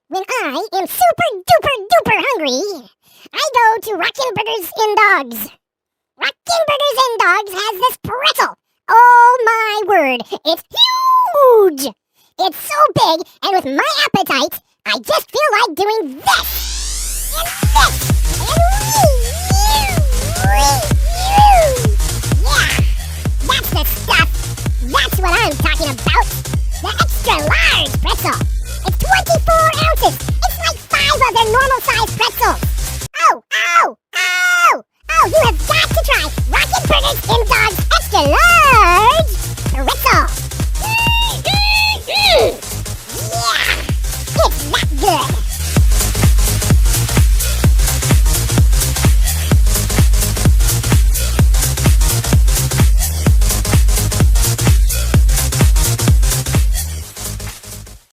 When I am super duper duper hungry, I go to Rockin Burgers N Dogs. Rockin Burgers N Dogs has this pretzel. Oh my word, it's huge! It's so big, and with my appetite, I just feel like doing this! And this! And yeah! That's the stuff! That's what I'm talking about! The extra large pretzel! It's 24 ounces! It's like 5 of their normal size pretzels! Oh! Ow! Ow! Oh, you have got to try Rockin Burgers N Dogs extra large pretzel! Yeah! It's that good!